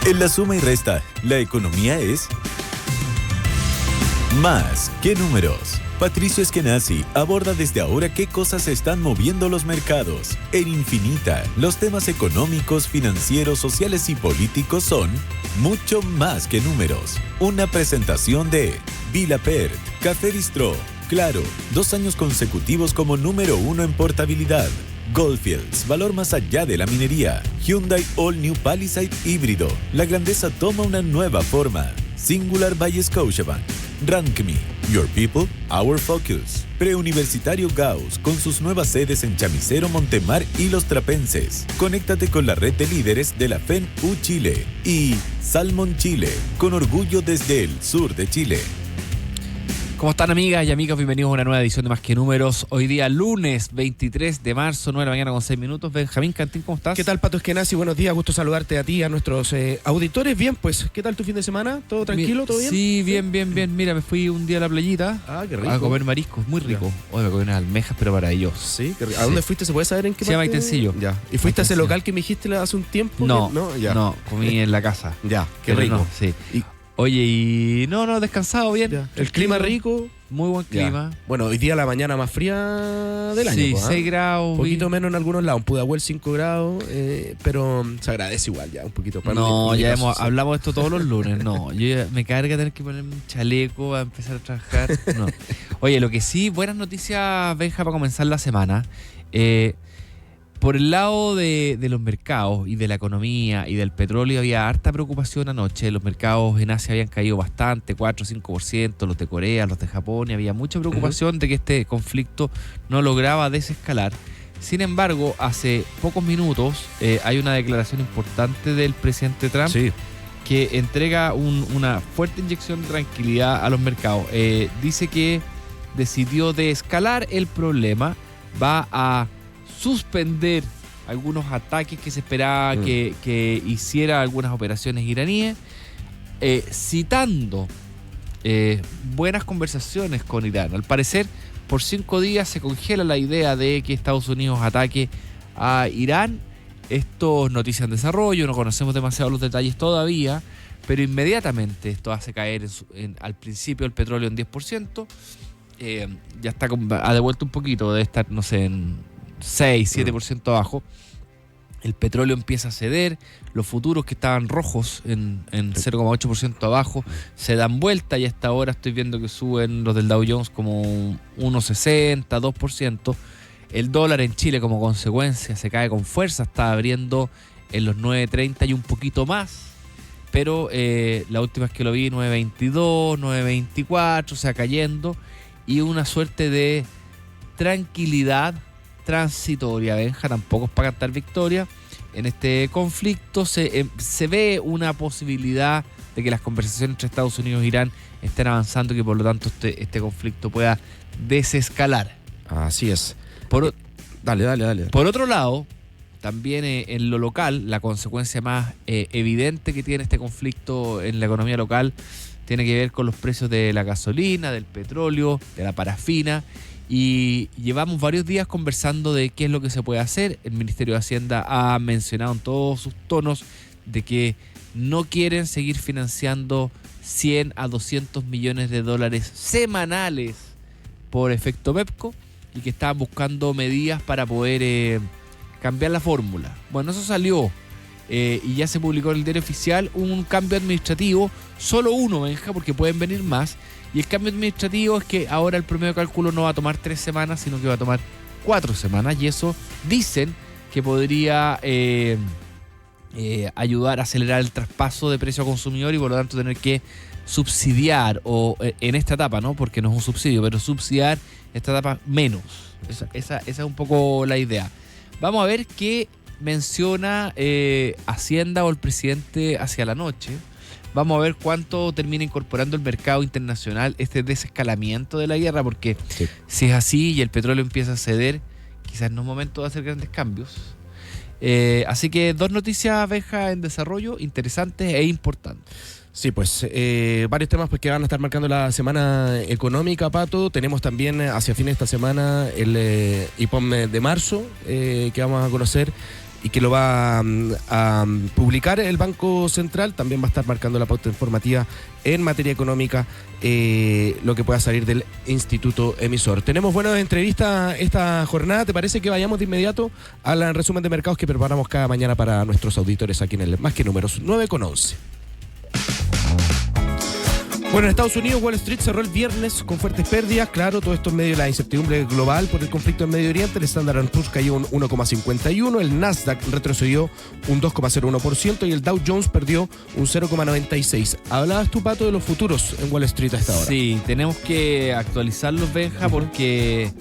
En la suma y resta, la economía es más que números. Patricio Eskenazi aborda desde ahora qué cosas están moviendo los mercados. En Infinita, los temas económicos, financieros, sociales y políticos son mucho más que números. Una presentación de Vilapert, Café Bistró, Claro, 2 años consecutivos como número 1 en portabilidad. Goldfields, valor más allá de la minería. Hyundai All New Palisade híbrido. La grandeza toma una nueva forma. Singular by Scotiabank. Rank Me, Your People, Our Focus. Preuniversitario Gauss, con sus nuevas sedes en Chamicero, Montemar y Los Trapenses. Conéctate con la red de líderes de la FEN-U Chile. Y Salmon Chile, con orgullo desde el sur de Chile. ¿Cómo están, amigas y amigos? Bienvenidos a una nueva edición de Más que Números. Hoy día lunes 23 de marzo, 9 de la mañana con 6 minutos. Benjamín Cantín, ¿cómo estás? ¿Qué tal, Pato Eskenazi? Buenos días, gusto saludarte a ti, a nuestros auditores. Bien, pues, ¿qué tal tu fin de semana? ¿Todo tranquilo? ¿Todo bien? Sí, bien. Mira, me fui un día a la playita qué rico. a comer mariscos, muy rico. Hoy me comí unas almejas, pero para ellos. Sí, qué rico. ¿A dónde fuiste? ¿Se puede saber en qué Se llama parte? Itencillo. Ya. ¿Y fuiste a ese local que me dijiste hace un tiempo? No, ya. no, comí en la casa. Ya, qué Pero rico. no, sí. Oye, y no, descansado bien. Ya. El clima rico. Muy buen clima. Ya. Bueno, hoy día la mañana más fría del año. Sí, 6 grados. Un poquito menos en algunos lados. En Pudahuel 5 grados, pero se agradece igual ya un poquito. No, ya hablamos de esto todos los lunes. No, yo ya me carga tener que ponerme un chaleco a empezar a trabajar. No. Oye, lo que sí, buenas noticias, Benja, para comenzar la semana. Por el lado de los mercados y de la economía y del petróleo había harta preocupación anoche. Los mercados en Asia habían caído bastante, 4-5%, los de Corea, los de Japón, y había mucha preocupación de que este conflicto no lograba desescalar. Sin embargo, hace pocos minutos hay una declaración importante del presidente Trump que entrega una fuerte inyección de tranquilidad a los mercados. Dice que decidió desescalar el problema, va a suspender algunos ataques que se esperaba que hiciera algunas operaciones iraníes, citando buenas conversaciones con Irán. Al parecer, por 5 días se congela la idea de que Estados Unidos ataque a Irán. Esto es noticia en desarrollo, no conocemos demasiado los detalles todavía, pero inmediatamente esto hace caer al principio el petróleo en 10%. Ya ha devuelto un poquito, debe estar, no sé, en 6-7% abajo. El petróleo empieza a ceder, los futuros que estaban rojos en 0,8% abajo se dan vuelta, y hasta ahora estoy viendo que suben los del Dow Jones como 1,60, 2%. El dólar en Chile, como consecuencia, se cae con fuerza, está abriendo en los 9,30 y un poquito más, pero la última vez que lo vi 9,22, 9,24, o sea, cayendo, y una suerte de tranquilidad transitoria. Benja, tampoco es para cantar victoria. En este conflicto se ve una posibilidad de que las conversaciones entre Estados Unidos e Irán estén avanzando y que por lo tanto este conflicto pueda desescalar. Así es. Dale. Por otro lado, también en lo local, la consecuencia más evidente que tiene este conflicto en la economía local tiene que ver con los precios de la gasolina, del petróleo, de la parafina. Y llevamos varios días conversando de qué es lo que se puede hacer. El Ministerio de Hacienda ha mencionado en todos sus tonos de que no quieren seguir financiando 100 a 200 millones de dólares semanales por efecto Pepco, y que estaban buscando medidas para poder cambiar la fórmula. Bueno, eso salió y ya se publicó en el diario oficial un cambio administrativo, solo uno, Benja, porque pueden venir más. Y el cambio administrativo es que ahora el promedio de cálculo no va a tomar 3 semanas, sino que va a tomar 4 semanas. Y eso dicen que podría ayudar a acelerar el traspaso de precio a consumidor, y por lo tanto tener que subsidiar, o en esta etapa, ¿no? Porque no es un subsidio, pero subsidiar esta etapa menos. Esa es un poco la idea. Vamos a ver qué menciona Hacienda o el presidente hacia la noche. Vamos a ver cuánto termina incorporando el mercado internacional este desescalamiento de la guerra, porque si es así y el petróleo empieza a ceder, quizás no es momento de hacer grandes cambios. Así que 2 noticias, Benja, en desarrollo, interesantes e importantes. Sí, pues varios temas pues, que van a estar marcando la semana económica, Pato. Tenemos también hacia fin de esta semana el IPOM de marzo que vamos a conocer. y que lo va a publicar el Banco Central. También va a estar marcando la pauta informativa en materia económica, lo que pueda salir del Instituto Emisor. Tenemos buenas entrevistas esta jornada. ¿Te parece que vayamos de inmediato al resumen de mercados que preparamos cada mañana para nuestros auditores aquí en el Más que Números 9:11? Bueno, en Estados Unidos, Wall Street cerró el viernes con fuertes pérdidas. Claro, todo esto en medio de la incertidumbre global por el conflicto en Medio Oriente. El Standard & Poor's cayó un 1,51%, el Nasdaq retrocedió un 2,01% y el Dow Jones perdió un 0,96%. Hablabas tú, Pato, de los futuros en Wall Street hasta ahora. Sí, tenemos que actualizarlos, Benja, porque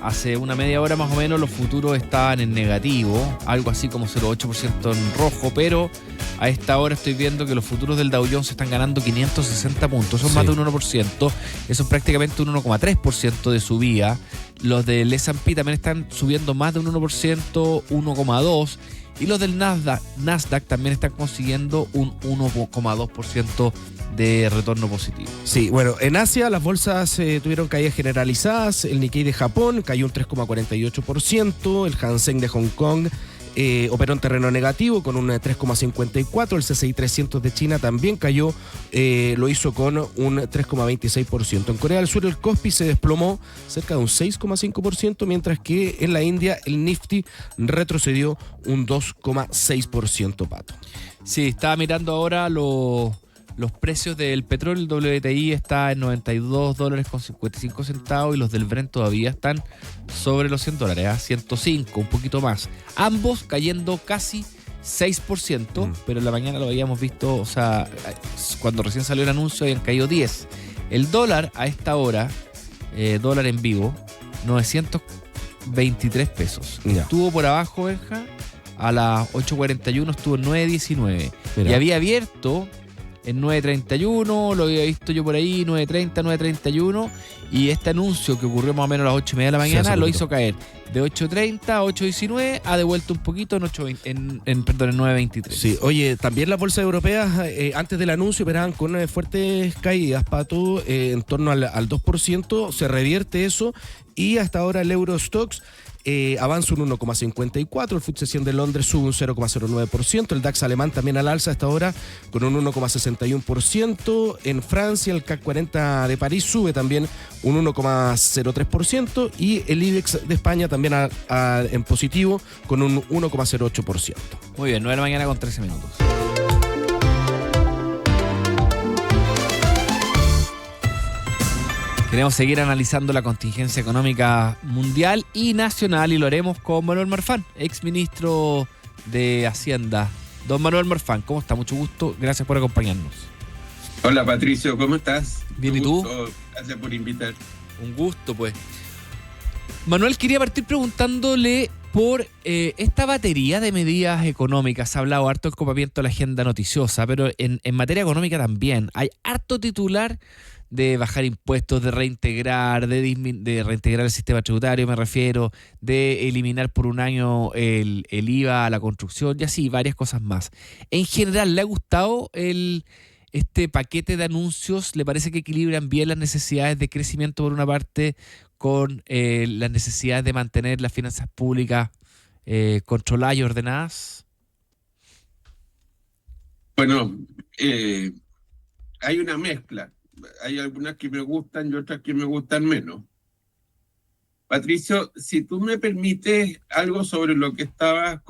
hace una media hora más o menos los futuros estaban en negativo, algo así como 0,8% en rojo, pero a esta hora estoy viendo que los futuros del Dow Jones están ganando 560 puntos, son más de un 1%, eso es prácticamente un 1,3% de subida. Los del S&P también están subiendo más de un 1%, 1,2%, y los del Nasdaq también están consiguiendo un 1,2% de retorno positivo. Sí, bueno, en Asia las bolsas tuvieron caídas generalizadas. El Nikkei de Japón cayó un 3,48%, el Hang Seng de Hong Kong operó en terreno negativo con un 3,54%, el CSI 300 de China también cayó, lo hizo con un 3,26%. En Corea del Sur el Kospi se desplomó cerca de un 6,5%, mientras que en la India el Nifty retrocedió un 2,6%, Pato. Sí, estaba mirando ahora los precios del petróleo. El WTI está en $92.55 y los del Brent todavía están sobre los $100, a 105, un poquito más. Ambos cayendo casi 6%, pero en la mañana lo habíamos visto, o sea, cuando recién salió el anuncio habían caído 10. El dólar a esta hora, dólar en vivo, 923 pesos. Ya. Estuvo por abajo, Benja, a las 8:41 estuvo en 9:19. Y había abierto en 9:31, lo había visto yo por ahí, 9:30, 9:31, y este anuncio que ocurrió más o menos a las 8:30 de la mañana lo hizo caer de 8:30 a 8:19, ha devuelto un poquito en 9:23. Sí, oye, también las bolsas europeas antes del anuncio operaban con fuertes caídas, Pato, en torno al 2%, se revierte eso y hasta ahora el Eurostoxx avanza un 1,54%, el FTSE 100 de Londres sube un 0,09%, el DAX alemán también al alza hasta ahora con un 1,61%, en Francia el CAC 40 de París sube también un 1,03% y el IBEX de España también en positivo con un 1,08%. Muy bien, 9 de la mañana con 13 minutos. Queremos seguir analizando la contingencia económica mundial y nacional y lo haremos con Manuel Marfán, exministro de Hacienda. Don Manuel Marfán, ¿cómo está? Mucho gusto, gracias por acompañarnos. Hola Patricio, ¿cómo estás? Bien, ¿y tú? Gracias por invitar. Un gusto, pues. Manuel, quería partir preguntándole por esta batería de medidas económicas. Se ha hablado harto del copamiento de la agenda noticiosa, pero en materia económica también hay harto titular de bajar impuestos, de reintegrar, de reintegrar el sistema tributario, me refiero, de eliminar por un año el IVA a la construcción y así, varias cosas más. En general, ¿le ha gustado este paquete de anuncios? ¿Le parece que equilibran bien las necesidades de crecimiento por una parte con las necesidades de mantener las finanzas públicas controladas y ordenadas? Bueno, hay una mezcla. Hay algunas que me gustan y otras que me gustan menos. Patricio, si tú me permites algo sobre lo que estaban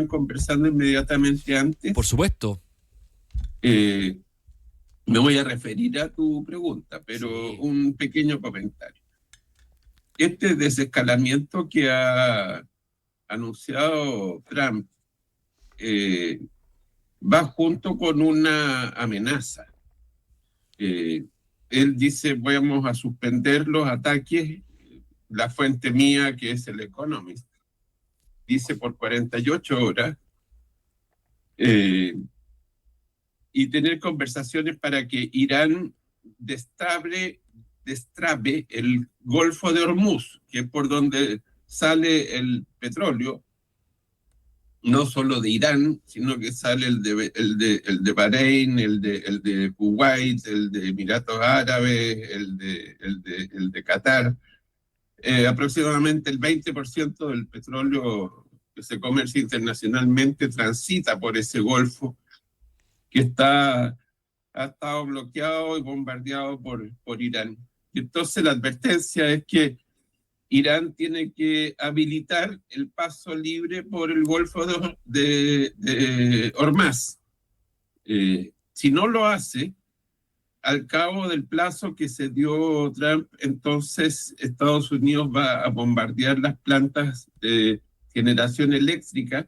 conversando inmediatamente antes. Por supuesto. Me voy a referir a tu pregunta, pero sí, un pequeño comentario. Este desescalamiento que ha anunciado Trump va junto con una amenaza. Él dice, vamos a suspender los ataques, la fuente mía, que es el Economist, dice por 48 horas, y tener conversaciones para que Irán destrabe el Golfo de Hormuz, que es por donde sale el petróleo, no solo de Irán, sino que sale el de Bahrein, el de Kuwait, el de Emiratos Árabes, el de Qatar. Aproximadamente el 20% del petróleo que se comercia internacionalmente transita por ese golfo que ha estado bloqueado y bombardeado por Irán. Y entonces la advertencia es que Irán tiene que habilitar el paso libre por el Golfo de Hormuz. Si no lo hace, al cabo del plazo que se dio Trump, entonces Estados Unidos va a bombardear las plantas de generación eléctrica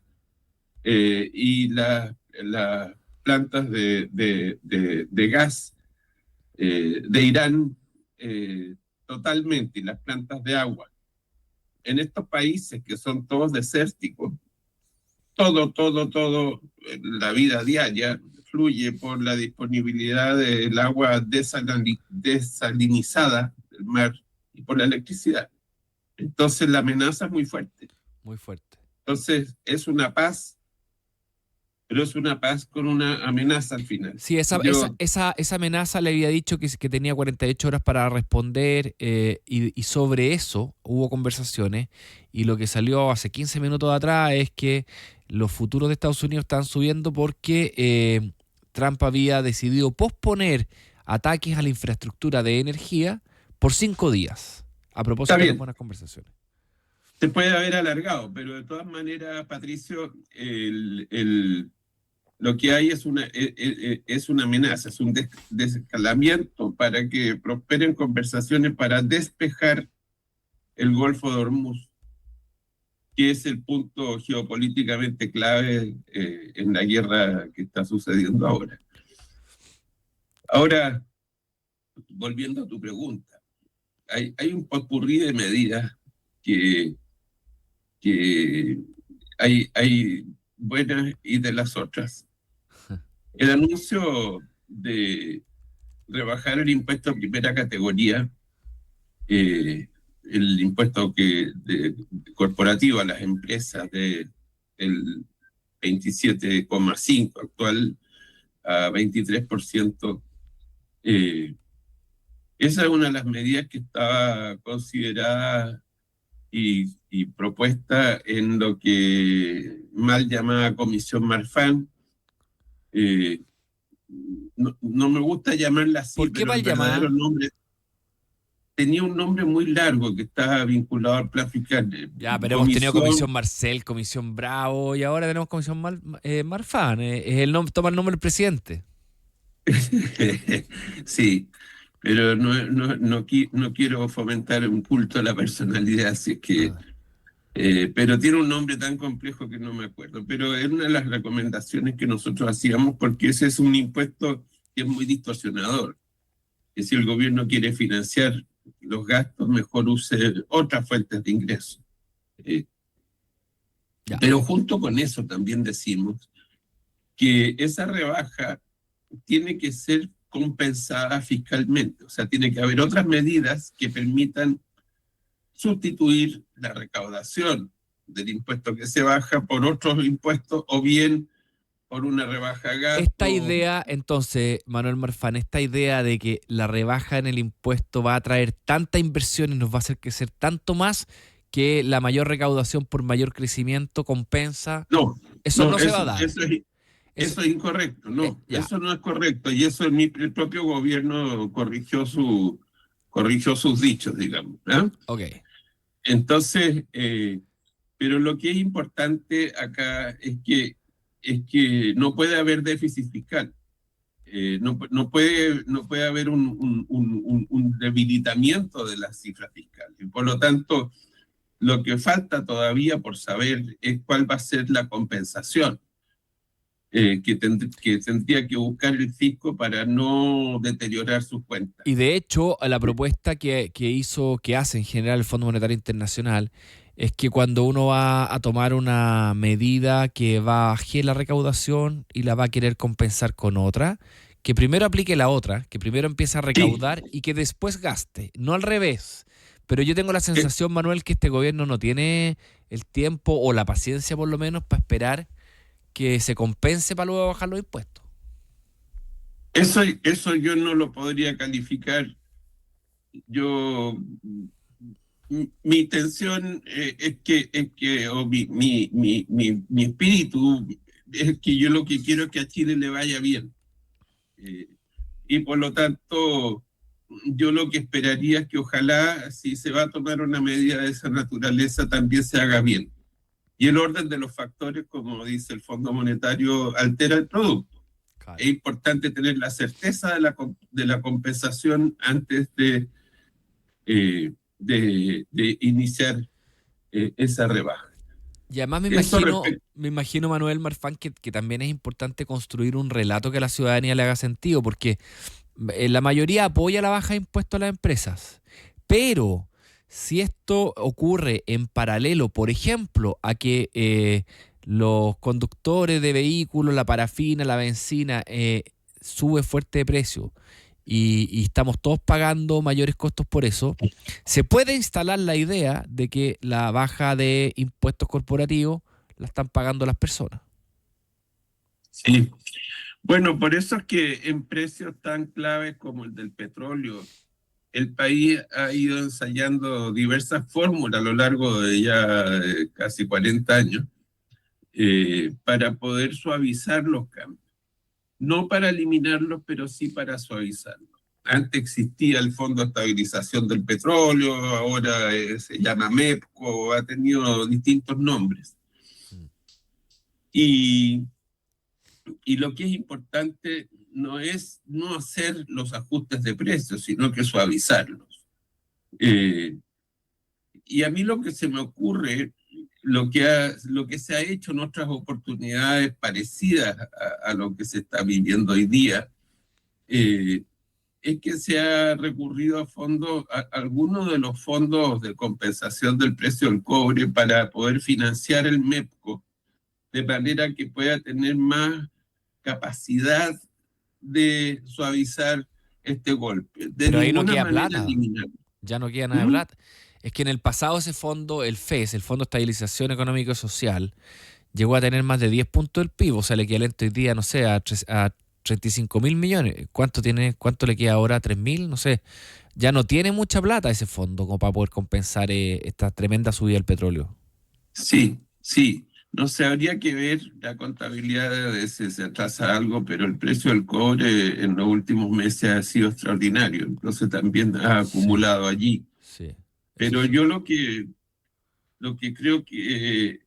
y las plantas de gas de Irán totalmente, y las plantas de agua. En estos países que son todos desérticos, todo, la vida diaria fluye por la disponibilidad del agua desalinizada del mar y por la electricidad. Entonces la amenaza es muy fuerte. Muy fuerte. Entonces es una paz, pero es una paz con una amenaza al final. Sí, esa amenaza le había dicho que tenía 48 horas para responder y sobre eso hubo conversaciones y lo que salió hace 15 minutos atrás es que los futuros de Estados Unidos están subiendo porque Trump había decidido posponer ataques a la infraestructura de energía por 5 días, a propósito de las buenas conversaciones. Se puede haber alargado, pero de todas maneras, Patricio, lo que hay es una amenaza, es un desescalamiento para que prosperen conversaciones para despejar el Golfo de Hormuz, que es el punto geopolíticamente clave en la guerra que está sucediendo ahora. Ahora, volviendo a tu pregunta, hay un popurrí de medidas que hay buenas y de las otras. El anuncio de rebajar el impuesto a primera categoría, el impuesto corporativo a las empresas del 27,5% actual a 23%, esa es una de las medidas que estaba considerada y propuesta en lo que mal llamada Comisión Marfan. No me gusta llamarla así. ¿Por qué pero mal el llamada? verdadero nombre tenía un nombre muy largo que estaba vinculado al plan fiscal. Ya, pero hemos tenido Comisión Marcel, Comisión Bravo y ahora tenemos Comisión Marfan. Toma el nombre del presidente. Sí, pero no quiero fomentar un culto a la personalidad, así que... pero tiene un nombre tan complejo que no me acuerdo. Pero es una de las recomendaciones que nosotros hacíamos porque ese es un impuesto que es muy distorsionador. Que si el gobierno quiere financiar los gastos, mejor use otras fuentes de ingresos. Pero junto con eso también decimos que esa rebaja tiene que ser compensada fiscalmente. O sea, tiene que haber otras medidas que permitan sustituir la recaudación del impuesto que se baja por otros impuestos o bien por una rebaja de gasto. Esta idea, entonces, Manuel Marfan, esta idea de que la rebaja en el impuesto va a traer tanta inversión y nos va a hacer crecer tanto más que la mayor recaudación por mayor crecimiento compensa. No, eso se va a dar. Eso es incorrecto, no. Eso no es correcto. Y eso el propio gobierno corrigió sus dichos, digamos. Ok. Entonces, pero lo que es importante acá es que no puede haber déficit fiscal. No puede haber un debilitamiento de las cifras fiscales. Y por lo tanto, lo que falta todavía por saber es cuál va a ser la compensación que tendría que buscar el fisco para no deteriorar sus cuentas. Y de hecho, la propuesta que hace en general el Fondo Monetario Internacional es que cuando uno va a tomar una medida que va a bajar la recaudación y la va a querer compensar con otra, que primero aplique la otra, que primero empiece a recaudar y que después gaste, no al revés. Pero yo tengo la sensación, Manuel, que este gobierno no tiene el tiempo o la paciencia por lo menos para esperar que se compense para luego bajar los impuestos. Eso yo no lo podría calificar. mi intención o mi espíritu es que yo lo que quiero es que a Chile le vaya bien. Y por lo tanto, yo lo que esperaría es que ojalá, si se va a tomar una medida de esa naturaleza, también se haga bien. Y el orden de los factores, como dice el Fondo Monetario, altera el producto. Claro. Es importante tener la certeza de la compensación antes de iniciar esa rebaja. Y además Eso me imagino, Manuel Marfán, que también es importante construir un relato que a la ciudadanía le haga sentido, porque la mayoría apoya la baja de impuestos a las empresas. Pero si esto ocurre en paralelo, por ejemplo, a que los conductores de vehículos, la parafina, la benzina, sube fuerte de precio, y estamos todos pagando mayores costos por eso, se puede instalar la idea de que la baja de impuestos corporativos la están pagando las personas. Sí. Bueno, por eso es que en precios tan claves como el del petróleo, el país ha ido ensayando diversas fórmulas a lo largo de ya casi 40 años para poder suavizar los cambios. No para eliminarlos, pero sí para suavizarlos. Antes existía el Fondo de Estabilización del Petróleo, ahora se llama MEPCO, ha tenido distintos nombres. Y lo que es importante no es no hacer los ajustes de precios, sino que suavizarlos. Y a mí lo que se me ocurre, lo que se ha hecho en otras oportunidades parecidas a lo que se está viviendo hoy día, es que se ha recurrido a algunos de los fondos de compensación del precio del cobre para poder financiar el MEPCO, de manera que pueda tener más capacidad de suavizar este golpe. Pero ahí no queda plata. Ya no queda nada de plata. Es que en el pasado ese fondo, el FES, el Fondo de Estabilización Económico y Social, llegó a tener más de 10 puntos del PIB, o sea, el equivalente hoy día, no sé, a 35.000 millones. ¿Cuánto le queda ahora? ¿3.000? No sé. Ya no tiene mucha plata ese fondo como para poder compensar esta tremenda subida del petróleo. Sí. No sé, habría que ver la contabilidad de si se atrasa algo, pero el precio del cobre en los últimos meses ha sido extraordinario, entonces también ha acumulado allí. Sí. Pero yo lo que creo que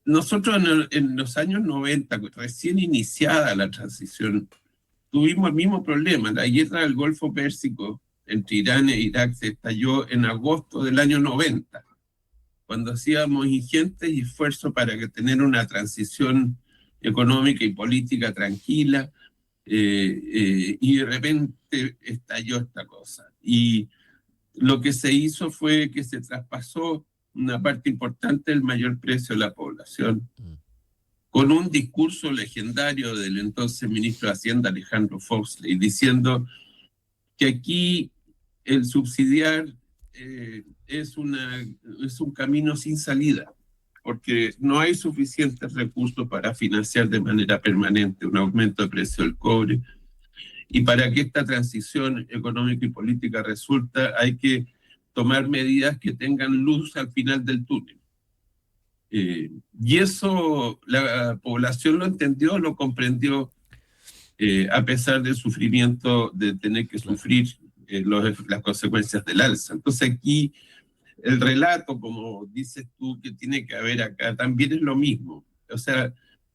nosotros en los años 90, recién iniciada la transición, tuvimos el mismo problema. La guerra del Golfo Pérsico entre Irán e Irak se estalló en agosto del año 90, cuando hacíamos ingentes esfuerzos para tener una transición económica y política tranquila, y de repente estalló esta cosa. Y lo que se hizo fue que se traspasó una parte importante del mayor precio de la población, con un discurso legendario del entonces ministro de Hacienda, Alejandro Foxley, diciendo que aquí el subsidiar es un camino sin salida, porque no hay suficientes recursos para financiar de manera permanente un aumento de precio del cobre, y para que esta transición económica y política resulte, hay que tomar medidas que tengan luz al final del túnel. Y eso la población lo entendió, lo comprendió, a pesar del sufrimiento de tener que sufrir las consecuencias del alza. Entonces aquí el relato, como dices tú, que tiene que haber acá, también es lo mismo. O sea,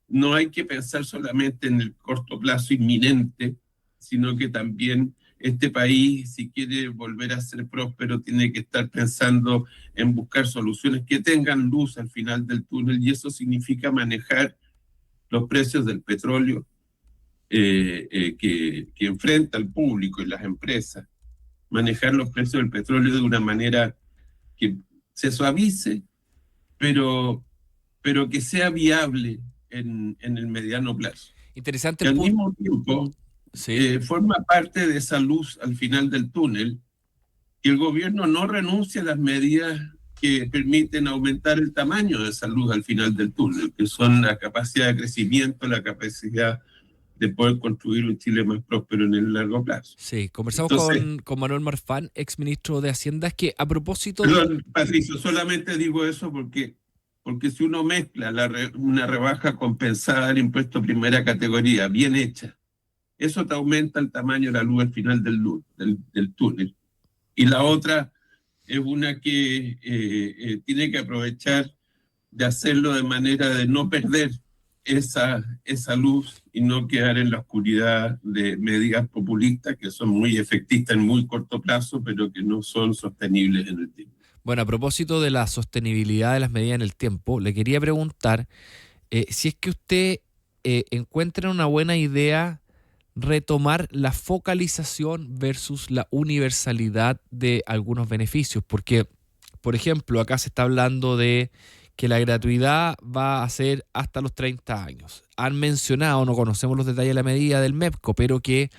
no hay que pensar solamente en el corto plazo inminente, sino que también este país, si quiere volver a ser próspero, tiene que estar pensando en buscar soluciones que tengan luz al final del túnel, y eso significa manejar los precios del petróleo que enfrenta el público y las empresas, manejar los precios del petróleo de una manera que se suavice, pero que sea viable en el mediano plazo. Interesante y el al punto. mismo tiempo Sí. forma parte de esa luz al final del túnel que el gobierno no renuncie a las medidas que permiten aumentar el tamaño de esa luz al final del túnel, que son la capacidad de crecimiento, la capacidad de poder construir un Chile más próspero en el largo plazo. Sí, conversamos Entonces, con Manuel Marfán, ex ministro de Hacienda, es que a propósito de... perdón, Patricio, solamente digo eso porque si uno mezcla una rebaja compensada del impuesto de primera categoría, bien hecha, eso te aumenta el tamaño de la luz al final del túnel. Y la otra es una que tiene que aprovechar de hacerlo de manera de no perder esa luz y no quedar en la oscuridad de medidas populistas que son muy efectistas en muy corto plazo, pero que no son sostenibles en el tiempo. Bueno, a propósito de la sostenibilidad de las medidas en el tiempo, le quería preguntar si es que usted encuentra una buena idea retomar la focalización versus la universalidad de algunos beneficios, porque, por ejemplo, acá se está hablando de que la gratuidad va a ser hasta los 30 años. Han mencionado, no conocemos los detalles de la medida del MEPCO, pero que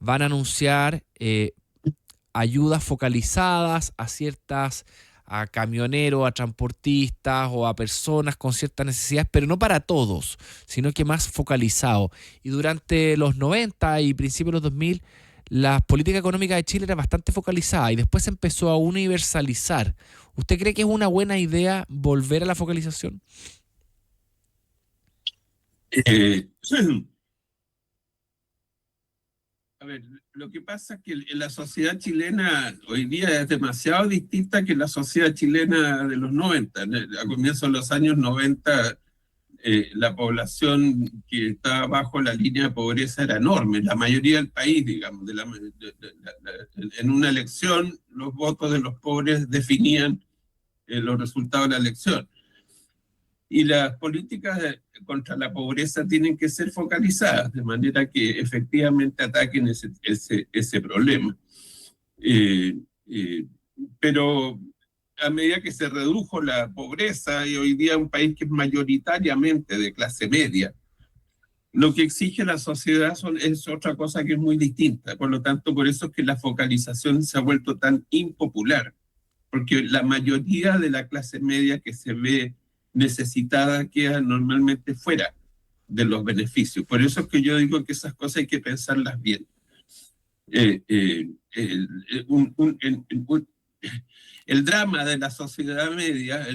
van a anunciar ayudas focalizadas a camioneros, a transportistas o a personas con ciertas necesidades, pero no para todos, sino que más focalizado. Y durante los 90 y principios de los 2000, la política económica de Chile era bastante focalizada y después se empezó a universalizar. ¿Usted cree que es una buena idea volver a la focalización? Eh, A ver, lo que pasa es que la sociedad chilena hoy día es demasiado distinta que la sociedad chilena de los 90. A comienzos de los años 90, la población que estaba bajo la línea de pobreza era enorme, la mayoría del país, digamos. En una elección, los votos de los pobres definían los resultados de la elección. Y las políticas contra la pobreza tienen que ser focalizadas, de manera que efectivamente ataquen ese problema. Pero a medida que se redujo la pobreza, y hoy día un país que es mayoritariamente de clase media, lo que exige la sociedad es otra cosa que es muy distinta. Por lo tanto, por eso es que la focalización se ha vuelto tan impopular, porque la mayoría de la clase media que se ve necesitada queda normalmente fuera de los beneficios. Por eso es que yo digo que esas cosas hay que pensarlas bien. El drama de la sociedad media,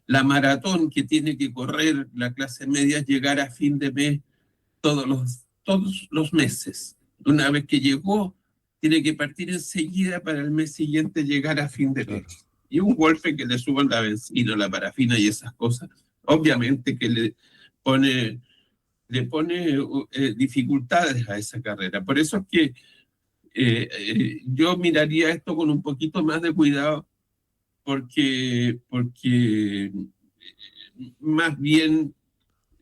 la maratón que tiene que correr la clase media es llegar a fin de mes todos los meses. Una vez que llegó, tiene que partir enseguida para el mes siguiente llegar a fin de mes. Claro. Y un golpe que le suban la benzina, la parafina y esas cosas, obviamente que le pone dificultades a esa carrera. Por eso es que yo miraría esto con un poquito más de cuidado, porque más bien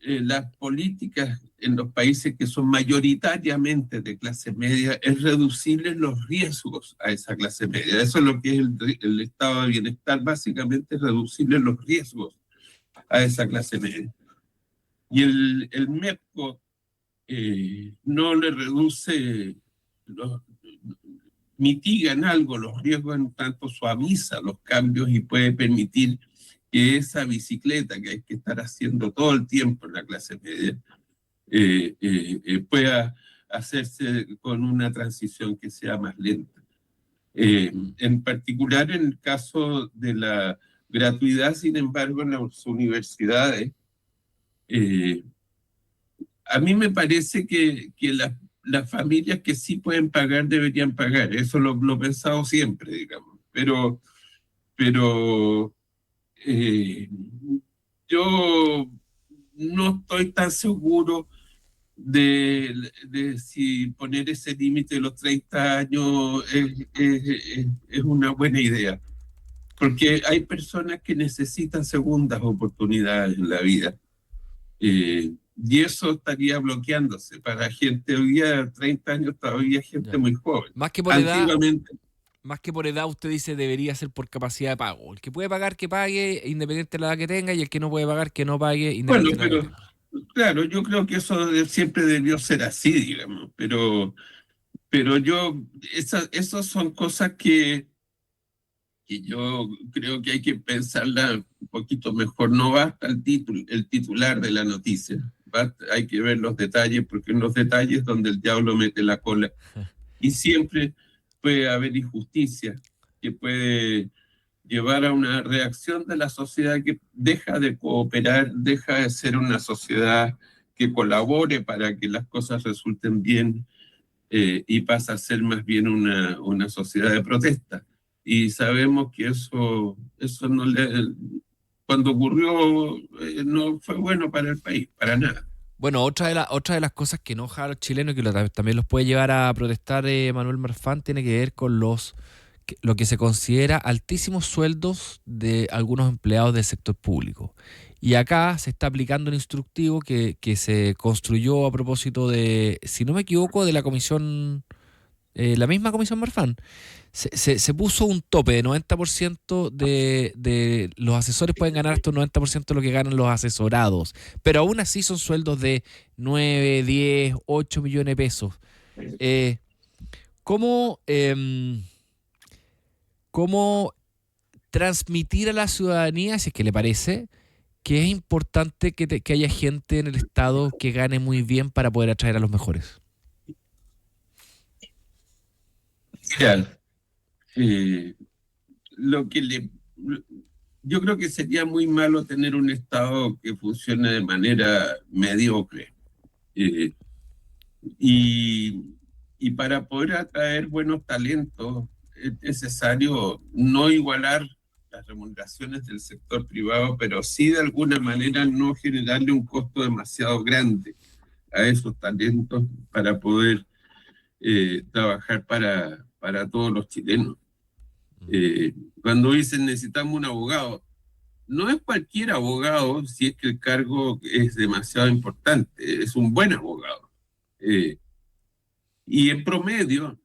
las políticas en los países que son mayoritariamente de clase media es reducirles los riesgos a esa clase media. Eso es lo que es el estado de bienestar, básicamente reducirles los riesgos a esa clase media. Y el MEPCO no le reduce, mitiga en algo los riesgos, en tanto suaviza los cambios y puede permitir que esa bicicleta que hay que estar haciendo todo el tiempo en la clase media pueda hacerse con una transición que sea más lenta. En particular, en el caso de la gratuidad, sin embargo, en las universidades, a mí me parece que las familias que sí pueden pagar deberían pagar. Eso lo he pensado siempre, digamos. Pero yo no estoy tan seguro de si poner ese límite de los 30 años es una buena idea. Porque hay personas que necesitan segundas oportunidades en la vida. Y eso estaría bloqueándose para gente hoy día, 30 años, todavía gente muy joven. Más que por edad, Antiguamente, usted dice debería ser por capacidad de pago. El que puede pagar, que pague, independiente de la edad que tenga, y el que no puede pagar, que no pague, bueno, independiente de la edad que pero tenga. claro, yo creo que eso siempre debió ser así, digamos. Pero esas son cosas que yo creo que hay que pensarla un poquito mejor. No basta el titular de la noticia. hay que ver los detalles, porque en los detalles es donde el diablo mete la cola. Y siempre puede haber injusticia que puede llevar a una reacción de la sociedad que deja de cooperar, deja de ser una sociedad que colabore para que las cosas resulten bien, y pasa a ser más bien una sociedad de protesta. Y sabemos que eso no cuando ocurrió, no fue bueno para el país, para nada. Bueno, otra de las cosas que enoja a los chilenos y que también los puede llevar a protestar, Manuel Marfán, tiene que ver con lo que se considera altísimos sueldos de algunos empleados del sector público. Y acá se está aplicando un instructivo que se construyó a propósito de, si no me equivoco, de la comisión, la misma comisión Marfán. Se puso un tope de 90% de los asesores pueden ganar hasta un 90% de lo que ganan los asesorados. Pero aún así son sueldos de 9, 10, 8 millones de pesos. ¿Cómo transmitir a la ciudadanía, si es que le parece, que es importante que haya gente en el Estado que gane muy bien para poder atraer a los mejores? Mira, yo creo que sería muy malo tener un Estado que funcione de manera mediocre. Y para poder atraer buenos talentos es necesario no igualar las remuneraciones del sector privado, pero sí de alguna manera no generarle un costo demasiado grande a esos talentos para poder trabajar para todos los chilenos. Cuando dicen necesitamos un abogado, no es cualquier abogado si es que el cargo es demasiado importante, es un buen abogado. Y en promedio,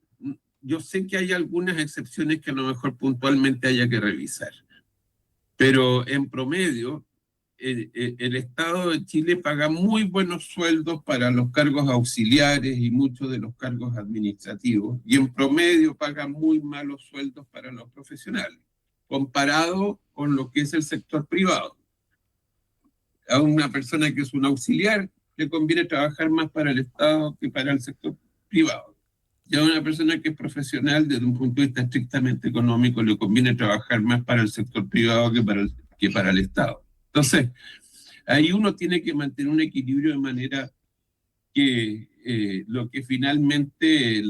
yo sé que hay algunas excepciones que a lo mejor puntualmente haya que revisar, pero en promedio el Estado de Chile paga muy buenos sueldos para los cargos auxiliares y muchos de los cargos administrativos, y en promedio paga muy malos sueldos para los profesionales, comparado con lo que es el sector privado. A una persona que es un auxiliar le conviene trabajar más para el Estado que para el sector privado. Y a una persona que es profesional, desde un punto de vista estrictamente económico, le conviene trabajar más para el sector privado que para el Estado. Entonces, ahí uno tiene que mantener un equilibrio de manera que lo que finalmente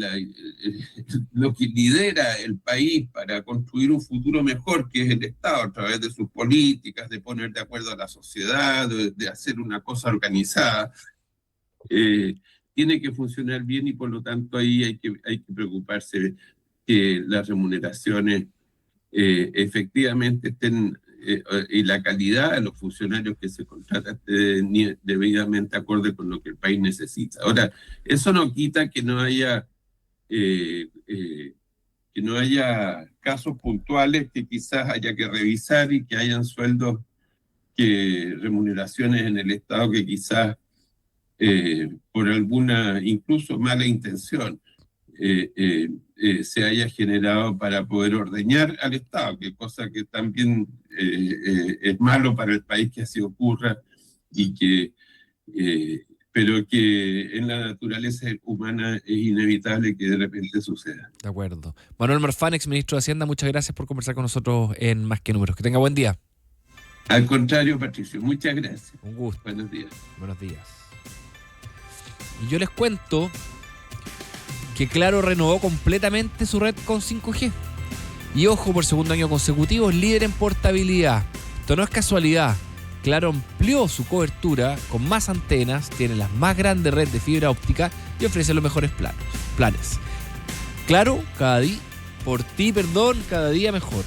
lo que lidera el país para construir un futuro mejor, que es el Estado, a través de sus políticas, de poner de acuerdo a la sociedad, de hacer una cosa organizada, tiene que funcionar bien, y por lo tanto ahí hay que preocuparse que las remuneraciones efectivamente estén, y la calidad de los funcionarios que se contratan esté debidamente acorde con lo que el país necesita. Ahora, eso no quita que no haya casos puntuales que quizás haya que revisar, y que hayan sueldos, remuneraciones en el Estado que quizás por alguna incluso mala intención se haya generado para poder ordeñar al Estado, que cosa que también es malo para el país que así ocurra, pero que en la naturaleza humana es inevitable que de repente suceda. De acuerdo. Manuel Marfán, ex ministro de Hacienda, muchas gracias por conversar con nosotros en Más que Números. Que tenga buen día. Al contrario, Patricio, muchas gracias. Un gusto. Buenos días. Buenos días. Y yo les cuento que Claro renovó completamente su red con 5G. Y ojo, por segundo año consecutivo es líder en portabilidad. Esto no es casualidad. Claro amplió su cobertura con más antenas, tiene la más grande red de fibra óptica y ofrece los mejores planes. Claro, cada día mejor.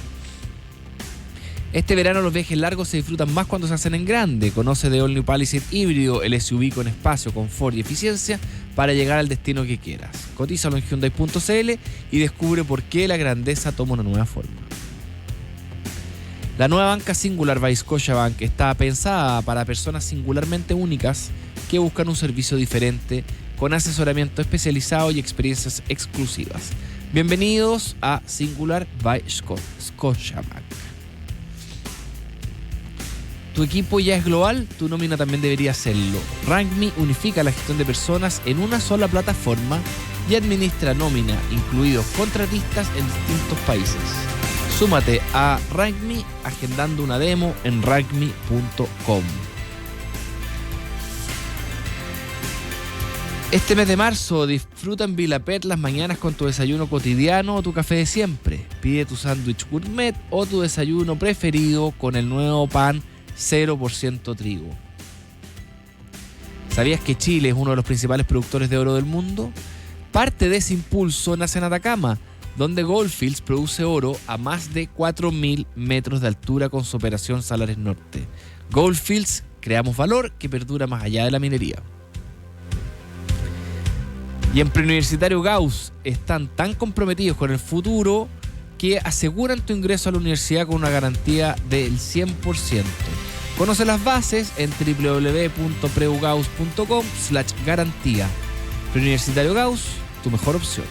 Este verano los viajes largos se disfrutan más cuando se hacen en grande. Conoce The All New Palisade híbrido, el SUV con espacio, confort y eficiencia para llegar al destino que quieras. Cotízalo en Hyundai.cl y descubre por qué la grandeza toma una nueva forma. La nueva banca Singular by Scotiabank está pensada para personas singularmente únicas que buscan un servicio diferente, con asesoramiento especializado y experiencias exclusivas. Bienvenidos a Singular by Scotiabank. ¿Tu equipo ya es global? Tu nómina también debería serlo. RankMe unifica la gestión de personas en una sola plataforma y administra nómina, incluidos contratistas en distintos países. Súmate a RankMe agendando una demo en rankme.com. Este mes de marzo disfruta en Vilapet las mañanas con tu desayuno cotidiano o tu café de siempre. Pide tu sándwich gourmet o tu desayuno preferido con el nuevo pan 0% trigo. ¿Sabías que Chile es uno de los principales productores de oro del mundo? Parte de ese impulso nace en Atacama, donde Gold Fields produce oro a más de 4.000 metros de altura con su operación Salares Norte. Gold Fields, creamos valor que perdura más allá de la minería. Y en Preuniversitario Gauss están tan comprometidos con el futuro que aseguran tu ingreso a la universidad con una garantía del 100%. Conoce las bases en www.preugauss.com/garantía. Preuniversitario Gauss, tu mejor opción.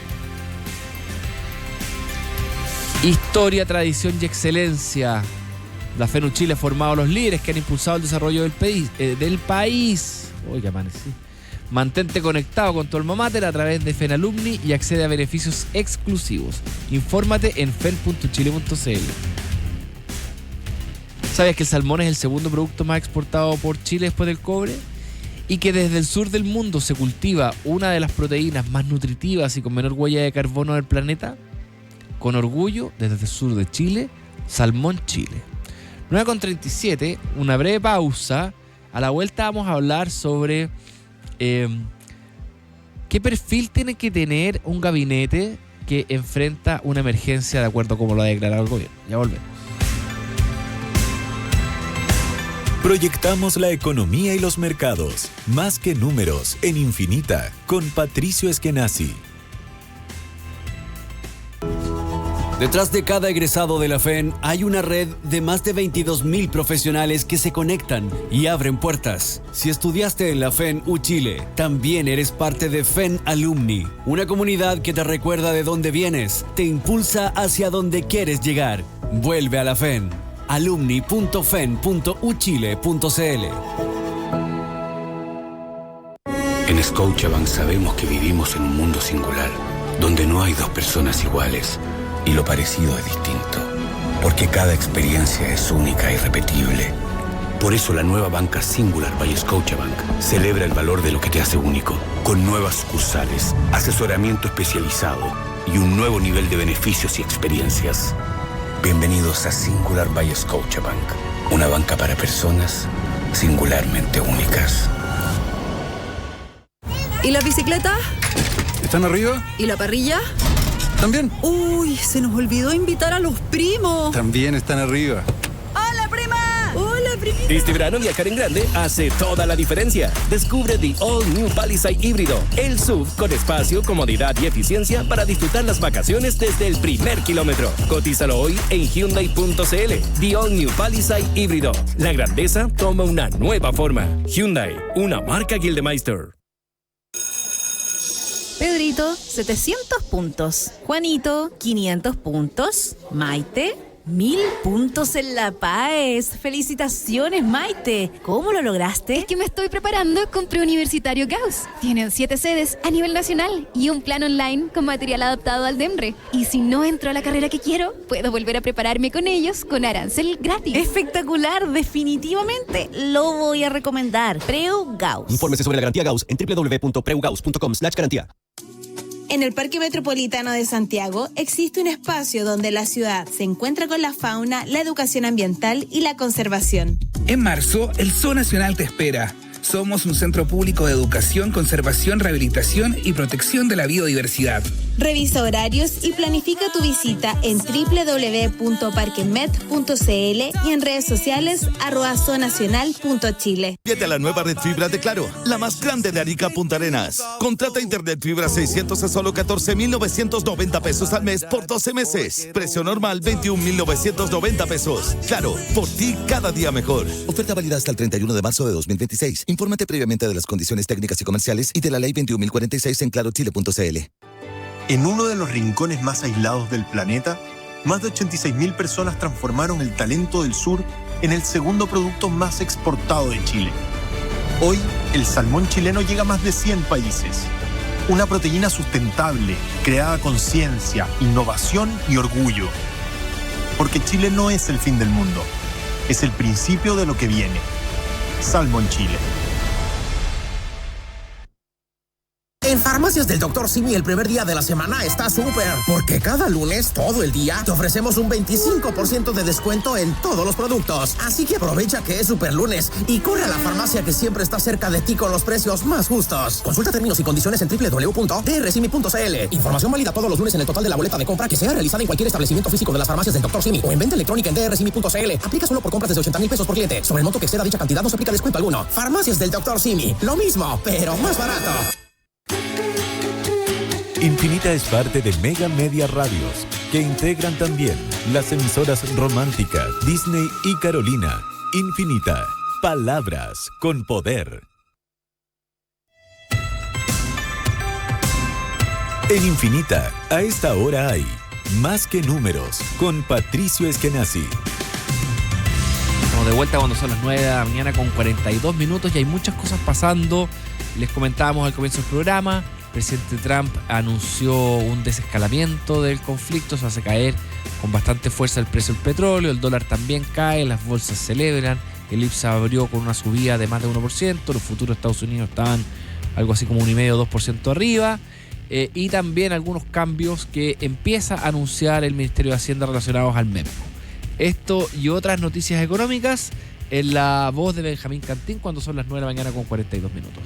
Historia, tradición y excelencia. La FENU Chile ha formado a los líderes que han impulsado el desarrollo del país. Uy, que amanecí. Mantente conectado con tu alma mater a través de FEN Alumni y accede a beneficios exclusivos. Infórmate en fen.chile.cl. ¿Sabías que el salmón es el segundo producto más exportado por Chile después del cobre? Y que desde el sur del mundo se cultiva una de las proteínas más nutritivas y con menor huella de carbono del planeta. Con orgullo, desde el sur de Chile, Salmón Chile. 9:37, una breve pausa. A la vuelta vamos a hablar sobre qué perfil tiene que tener un gabinete que enfrenta una emergencia de acuerdo a como lo ha declarado el gobierno. Ya volvemos. Proyectamos la economía y los mercados. Más que números, en Infinita, con Patricio Eskenazi. Detrás de cada egresado de la FEN hay una red de más de 22.000 profesionales que se conectan y abren puertas. Si estudiaste en la FEN U Chile, también eres parte de FEN Alumni, una comunidad que te recuerda de dónde vienes, te impulsa hacia donde quieres llegar. Vuelve a la FEN. alumni.fen.uchile.cl. En Scotiabank sabemos que vivimos en un mundo singular, donde no hay dos personas iguales. Y lo parecido es distinto, porque cada experiencia es única e irrepetible. Por eso la nueva banca Singular by Scotiabank celebra el valor de lo que te hace único, con nuevas sucursales, asesoramiento especializado y un nuevo nivel de beneficios y experiencias. Bienvenidos a Singular by Scotiabank, una banca para personas singularmente únicas. ¿Y la bicicleta? ¿Están arriba? ¿Y la parrilla? ¿También? Uy, se nos olvidó invitar a los primos. También están arriba. ¡Hola, prima! ¡Hola, primita! Este verano viajar en grande hace toda la diferencia. Descubre The All New Palisade híbrido, el SUV con espacio, comodidad y eficiencia para disfrutar las vacaciones desde el primer kilómetro. Cotízalo hoy en Hyundai.cl. The All New Palisade híbrido. La grandeza toma una nueva forma. Hyundai, una marca Gildemeister. Pedrito, 700 puntos. Juanito, 500 puntos. Maite, 1000 puntos en La Paz. ¡Felicitaciones, Maite! ¿Cómo lo lograste? Es que me estoy preparando con Preuniversitario Gauss. Tienen 7 sedes a nivel nacional y un plan online con material adaptado al DEMRE. Y si no entro a la carrera que quiero, puedo volver a prepararme con ellos con arancel gratis. ¡Espectacular! Definitivamente lo voy a recomendar. Preu Gauss. Infórmese sobre la garantía Gauss en www.preugauss.com/garantía. En el Parque Metropolitano de Santiago existe un espacio donde la ciudad se encuentra con la fauna, la educación ambiental y la conservación. En marzo, el Zoo Nacional te espera. Somos un centro público de educación, conservación, rehabilitación y protección de la biodiversidad. Revisa horarios y planifica tu visita en www.parquemet.cl y en redes sociales @zoonacional.chile. Vete a la nueva red fibra de Claro, la más grande de Arica Punta Arenas. Contrata internet fibra 600 a solo 14.990 pesos al mes por 12 meses. Precio normal 21.990 pesos. Claro, por ti cada día mejor. Oferta válida hasta el 31 de marzo de 2026. Infórmate previamente de las condiciones técnicas y comerciales y de la ley 21.046 en clarochile.cl. En uno de los rincones más aislados del planeta, más de 86.000 personas transformaron el talento del sur en el segundo producto más exportado de Chile. Hoy, el salmón chileno llega a más de 100 países. Una proteína sustentable, creada con ciencia, innovación y orgullo. Porque Chile no es el fin del mundo, es el principio de lo que viene. Salmón Chile. En Farmacias del Dr. Simi el primer día de la semana está súper, porque cada lunes, todo el día, te ofrecemos un 25% de descuento en todos los productos. Así que aprovecha que es super lunes y corre a la farmacia que siempre está cerca de ti con los precios más justos. Consulta términos y condiciones en www.drsimi.cl. Información válida todos los lunes en el total de la boleta de compra que sea realizada en cualquier establecimiento físico de las Farmacias del Dr. Simi o en venta electrónica en drsimi.cl. Aplica solo por compras desde 80,000 pesos por cliente. Sobre el monto que exceda dicha cantidad no se aplica descuento alguno. Farmacias del Dr. Simi. Lo mismo, pero más barato. Infinita es parte de Mega Media Radios, que integran también las emisoras Romántica, Disney y Carolina. Infinita, palabras con poder. En Infinita, a esta hora hay Más que Números, con Patricio Eskenazi. Estamos de vuelta cuando son las 9 de la mañana con 42 minutos y hay muchas cosas pasando. Les comentábamos al comienzo del programa. El presidente Trump anunció un desescalamiento del conflicto, se hace caer con bastante fuerza el precio del petróleo, el dólar también cae, las bolsas celebran, el IPSA abrió con una subida de más de 1%, los futuros de Estados Unidos estaban algo así como 1,5-2% arriba, y también algunos cambios que empieza a anunciar el Ministerio de Hacienda relacionados al MEPCO. Esto y otras noticias económicas en la voz de Benjamín Cantín cuando son las 9 de la mañana con 42 minutos.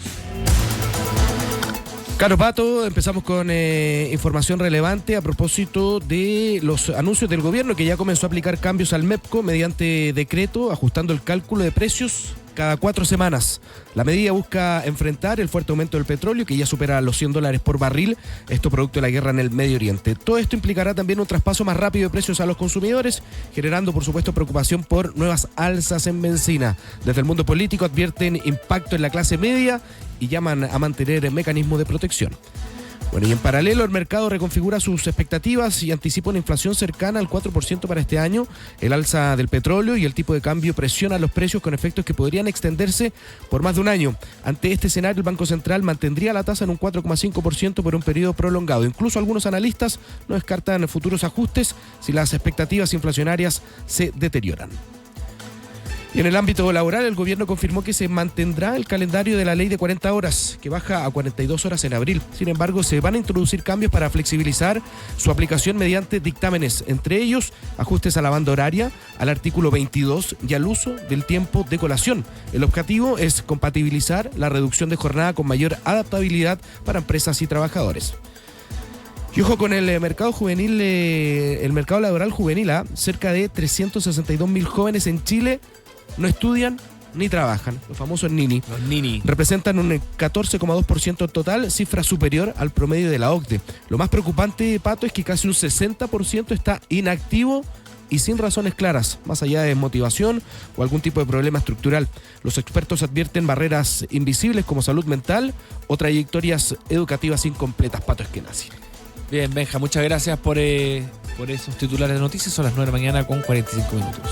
Caro Pato, empezamos con información relevante a propósito de los anuncios del gobierno que ya comenzó a aplicar cambios al MEPCO mediante decreto, ajustando el cálculo de precios cada 4 semanas. La medida busca enfrentar el fuerte aumento del petróleo que ya supera los $100 por barril, esto producto de la guerra en el Medio Oriente. Todo esto implicará también un traspaso más rápido de precios a los consumidores, generando por supuesto preocupación por nuevas alzas en benzina. Desde el mundo político advierten impacto en la clase media y llaman a mantener el mecanismo de protección. Bueno, y en paralelo el mercado reconfigura sus expectativas y anticipa una inflación cercana al 4% para este año. El alza del petróleo y el tipo de cambio presiona los precios con efectos que podrían extenderse por más de un año. Ante este escenario, el Banco Central mantendría la tasa en un 4,5% por un periodo prolongado. Incluso algunos analistas no descartan futuros ajustes si las expectativas inflacionarias se deterioran. Y en el ámbito laboral, el gobierno confirmó que se mantendrá el calendario de la ley de 40 horas, que baja a 42 horas en abril. Sin embargo, se van a introducir cambios para flexibilizar su aplicación mediante dictámenes, entre ellos ajustes a la banda horaria, al artículo 22 y al uso del tiempo de colación. El objetivo es compatibilizar la reducción de jornada con mayor adaptabilidad para empresas y trabajadores. Y ojo con el mercado juvenil, el mercado laboral juvenil, cerca de 362.000 jóvenes en Chile no estudian ni trabajan, los famosos nini. Los nini. Representan un 14,2% total, cifra superior al promedio de la OCDE. Lo más preocupante, Pato, es que casi un 60% está inactivo y sin razones claras, más allá de motivación o algún tipo de problema estructural. Los expertos advierten barreras invisibles como salud mental o trayectorias educativas incompletas. Pato Eskenazi. Bien, Benja, muchas gracias por esos titulares de noticias. Son las 9 de la mañana con 45 minutos.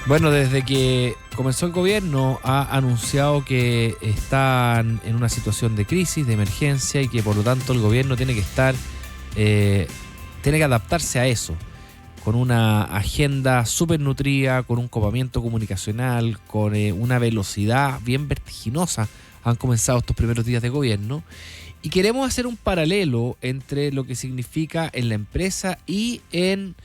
Bueno, desde que comenzó el gobierno ha anunciado que están en una situación de crisis, de emergencia y que por lo tanto el gobierno tiene que adaptarse a eso, con una agenda súper nutrida, con un copamiento comunicacional, con una velocidad bien vertiginosa. Han comenzado estos primeros días de gobierno y queremos hacer un paralelo entre lo que significa en la empresa y en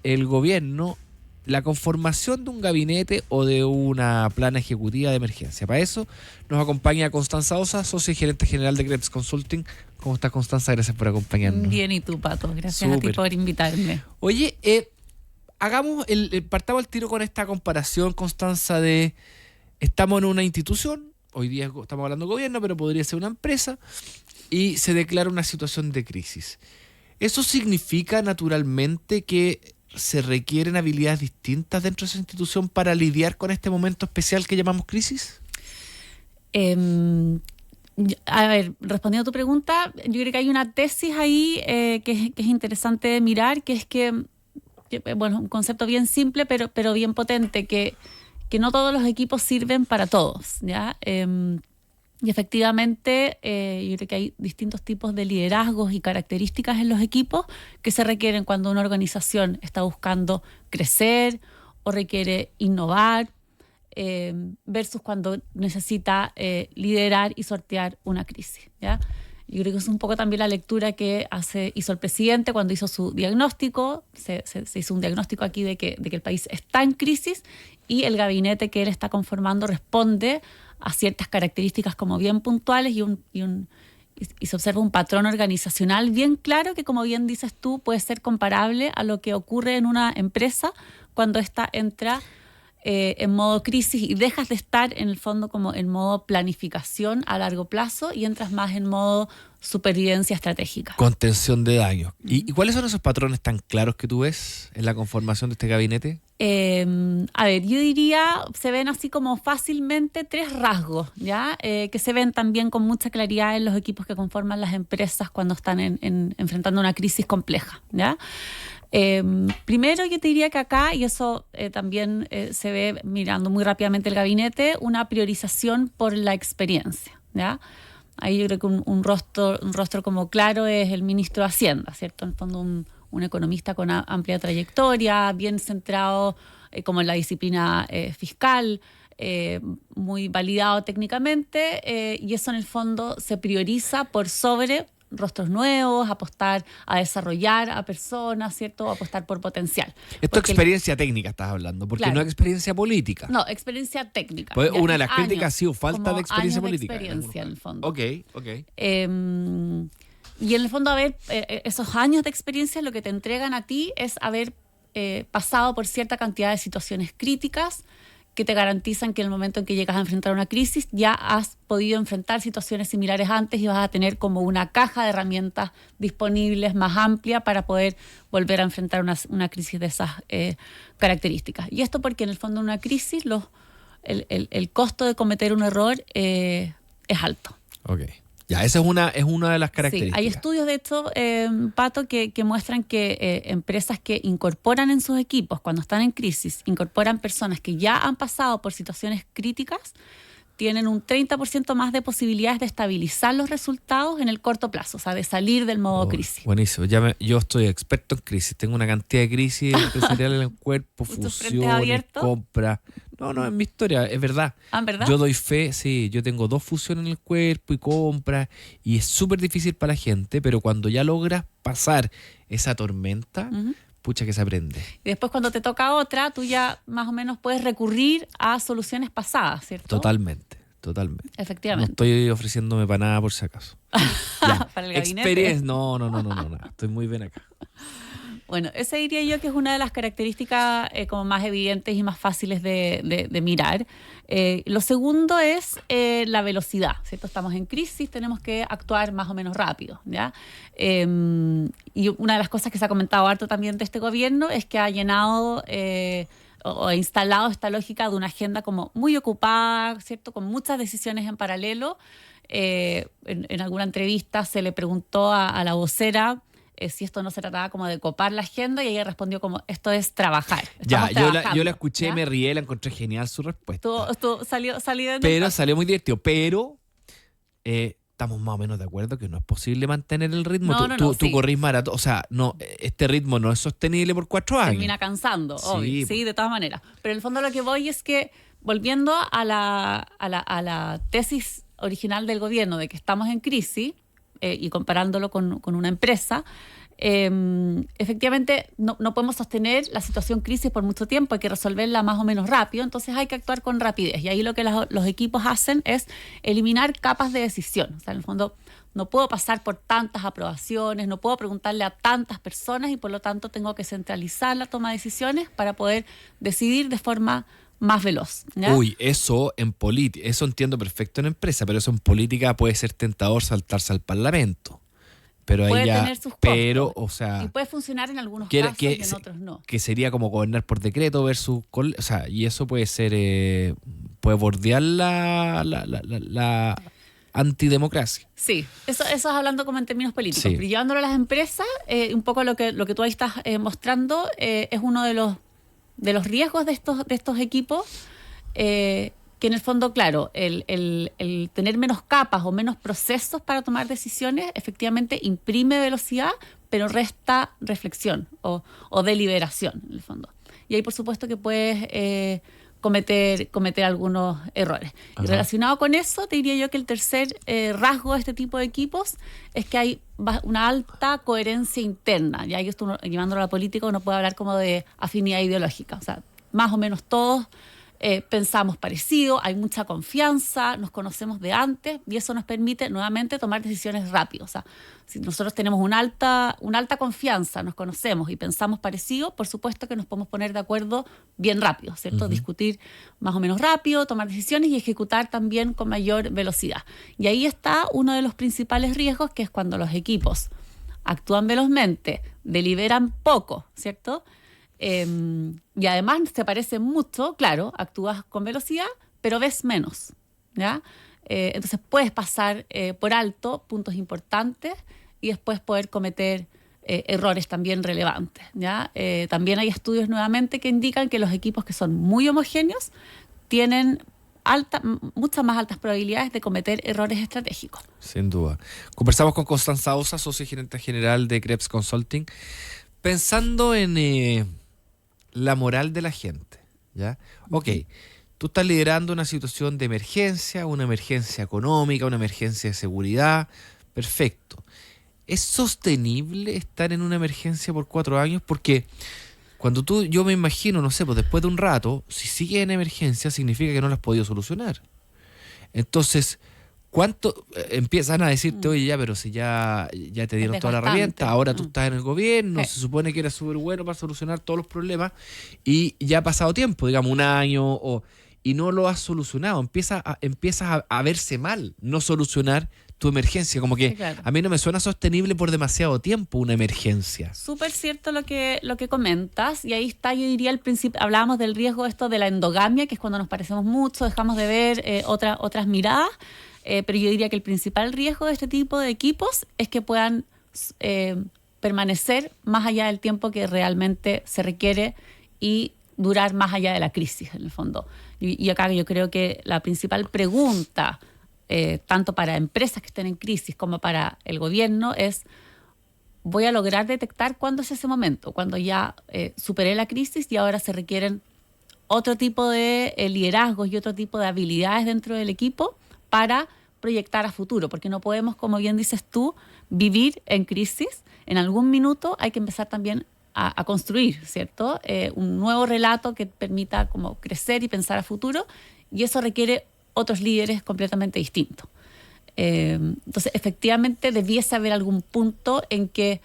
el gobierno la conformación de un gabinete o de una plana ejecutiva de emergencia. Para eso nos acompaña Constanza Osa, socia y gerente general de Krebs Consulting. ¿Cómo estás, Constanza? Gracias por acompañarnos. Bien, ¿y tú, Pato? Gracias Súper. a ti por invitarme. Oye, partamos al tiro con esta comparación, Constanza, de estamos en una institución, hoy día estamos hablando de gobierno, pero podría ser una empresa, y se declara una situación de crisis. ¿Eso significa naturalmente que se requieren habilidades distintas dentro de esa institución para lidiar con este momento especial que llamamos crisis? A ver, respondiendo a tu pregunta, yo creo que hay una tesis ahí que es interesante mirar, que es que, bueno, un concepto bien simple, pero bien potente, que no todos los equipos sirven para todos, ¿ya? Y efectivamente, yo creo que hay distintos tipos de liderazgos y características en los equipos que se requieren cuando una organización está buscando crecer o requiere innovar, versus cuando necesita liderar y sortear una crisis, ¿ya? Yo creo que es un poco también la lectura que hizo el presidente cuando hizo su diagnóstico. Se hizo un diagnóstico aquí de que el país está en crisis y el gabinete que él está conformando responde a ciertas características como bien puntuales y se observa un patrón organizacional bien claro que, como bien dices tú, puede ser comparable a lo que ocurre en una empresa cuando ésta entra en modo crisis y dejas de estar en el fondo como en modo planificación a largo plazo y entras más en modo supervivencia estratégica. Contención de daños. ¿Y cuáles son esos patrones tan claros que tú ves en la conformación de este gabinete? A ver, yo diría, se ven así como fácilmente 3 rasgos, ¿ya? Que se ven también con mucha claridad en los equipos que conforman las empresas cuando están enfrentando una crisis compleja, ¿ya? Primero yo te diría que acá, y eso también se ve mirando muy rápidamente el gabinete, una priorización por la experiencia, ¿ya? Ahí yo creo que un rostro como claro es el ministro de Hacienda, ¿cierto? En el fondo un economista con amplia trayectoria, bien centrado como en la disciplina fiscal, muy validado técnicamente, y eso en el fondo se prioriza por sobre rostros nuevos, apostar a desarrollar a personas, ¿cierto? Apostar por potencial. Esto es experiencia técnica estás hablando, porque no es experiencia política. No, experiencia técnica. Pues una de las críticas ha sido falta de experiencia política. Experiencia en el fondo. Ok. Y en el fondo, esos años de experiencia lo que te entregan a ti es haber pasado por cierta cantidad de situaciones críticas que te garantizan que en el momento en que llegas a enfrentar una crisis ya has podido enfrentar situaciones similares antes y vas a tener como una caja de herramientas disponibles más amplia para poder volver a enfrentar una crisis de esas características. Y esto porque en el fondo en una crisis el costo de cometer un error es alto. Ok. Ya, esa es una de las características. Sí, hay estudios, de hecho, Pato, que muestran que empresas que incorporan en sus equipos, cuando están en crisis, incorporan personas que ya han pasado por situaciones críticas, tienen un 30% más de posibilidades de estabilizar los resultados en el corto plazo, o sea, de salir del modo crisis. Buenísimo. Yo estoy experto en crisis. Tengo una cantidad de crisis empresariales en el cuerpo, fusiones, compras. No, en mi historia, es verdad. ¿Ah, verdad? Yo doy fe, sí, yo tengo 2 fusiones en el cuerpo y compras, y es súper difícil para la gente, pero cuando ya logras pasar esa tormenta, pucha que se aprende. Y después cuando te toca otra, tú ya más o menos puedes recurrir a soluciones pasadas, ¿cierto? Totalmente. Efectivamente. No estoy ofreciéndome para nada por si acaso. Para el gabinete. Experiencia, no, estoy muy bien acá. Bueno, esa diría yo que es una de las características como más evidentes y más fáciles de mirar. Lo segundo es la velocidad, ¿cierto? Estamos en crisis, tenemos que actuar más o menos rápido, ¿ya? Y una de las cosas que se ha comentado harto también de este gobierno es que ha llenado o instalado esta lógica de una agenda como muy ocupada, ¿cierto? Con muchas decisiones en paralelo. En alguna entrevista se le preguntó a la vocera si esto no se trataba como de copar la agenda, y ella respondió como, esto es trabajar. Ya, yo la escuché, ¿ya? Me rié, la encontré genial su respuesta. Salió pero salió muy divertido, pero estamos más o menos de acuerdo que no es posible mantener el ritmo. Tú corrís maratón, o sea, este ritmo no es sostenible por 4 años. Termina cansando, obvio, sí, de todas maneras. Pero en el fondo lo que voy es que, volviendo a la tesis original del gobierno de que estamos en crisis, y comparándolo con una empresa, efectivamente no podemos sostener la situación crisis por mucho tiempo, hay que resolverla más o menos rápido, entonces hay que actuar con rapidez, y ahí lo que los equipos hacen es eliminar capas de decisión. O sea, en el fondo no puedo pasar por tantas aprobaciones, no puedo preguntarle a tantas personas, y por lo tanto tengo que centralizar la toma de decisiones para poder decidir de forma más veloz, ¿ya? Uy, eso en política, eso entiendo perfecto en empresa, pero eso en política puede ser tentador saltarse al parlamento. Pero puede ahí ya, tener sus costos. pero, o sea, y puede funcionar en algunos casos y en otros no. Que sería como gobernar por decreto versus, o sea, y eso puede ser, puede bordear antidemocracia. Sí, eso es hablando como en términos políticos. Sí. Pero llevándolo a las empresas, un poco lo que tú ahí estás mostrando es uno de los riesgos de estos equipos, que en el fondo, claro, el tener menos capas o menos procesos para tomar decisiones efectivamente imprime velocidad, pero resta reflexión o deliberación, en el fondo. Y ahí, por supuesto, que puedes cometer algunos errores. Ajá. Y relacionado con eso, te diría yo que el tercer rasgo de este tipo de equipos es que hay una alta coherencia interna. Ya yo estoy llevándolo a la política, uno puede hablar como de afinidad ideológica. O sea, más o menos todos pensamos parecido, hay mucha confianza, nos conocemos de antes y eso nos permite nuevamente tomar decisiones rápido. O sea, si nosotros tenemos una alta confianza, nos conocemos y pensamos parecido, por supuesto que nos podemos poner de acuerdo bien rápido, ¿cierto? Discutir más o menos rápido, tomar decisiones y ejecutar también con mayor velocidad. Y ahí está uno de los principales riesgos, que es cuando los equipos actúan velozmente, deliberan poco, ¿cierto? Y además se parece mucho, claro, actúas con velocidad, pero ves menos, ¿ya? Entonces puedes pasar por alto puntos importantes y después poder cometer errores también relevantes, ¿ya? También hay estudios nuevamente que indican que los equipos que son muy homogéneos tienen muchas más altas probabilidades de cometer errores estratégicos. Sin duda. Conversamos con Constanza Osa, socia y gerente general de Krebs Consulting, pensando en la moral de la gente, ¿ya? Ok, tú estás liderando una situación de emergencia, una emergencia económica, una emergencia de seguridad, perfecto. ¿Es sostenible estar en una emergencia por 4 años? Porque cuando yo me imagino, no sé, pues después de un rato, si sigues en emergencia, significa que no lo has podido solucionar. Entonces, ¿cuánto empiezan a decirte, oye, ya, pero si ya te dieron toda la herramienta, ahora tú estás en el gobierno, se supone que eras súper bueno para solucionar todos los problemas y ya ha pasado tiempo, digamos 1 año, y no lo has solucionado, empiezas a verse mal no solucionar tu emergencia, como que claro. A mí no me suena sostenible por demasiado tiempo una emergencia. Súper cierto lo que comentas, y ahí está, yo diría, el principio, hablábamos del riesgo esto de la endogamia, que es cuando nos parecemos mucho, dejamos de ver otras miradas. Pero yo diría que el principal riesgo de este tipo de equipos es que puedan permanecer más allá del tiempo que realmente se requiere y durar más allá de la crisis, en el fondo. Y acá yo creo que la principal pregunta, tanto para empresas que estén en crisis como para el gobierno, es: ¿voy a lograr detectar cuándo es ese momento? Cuando ya superé la crisis y ahora se requieren otro tipo de liderazgos y otro tipo de habilidades dentro del equipo para proyectar a futuro, porque no podemos, como bien dices tú, vivir en crisis. En algún minuto hay que empezar también a construir, ¿cierto? Un nuevo relato que permita como crecer y pensar a futuro, y eso requiere otros líderes completamente distintos. Entonces, efectivamente, debiese haber algún punto en que,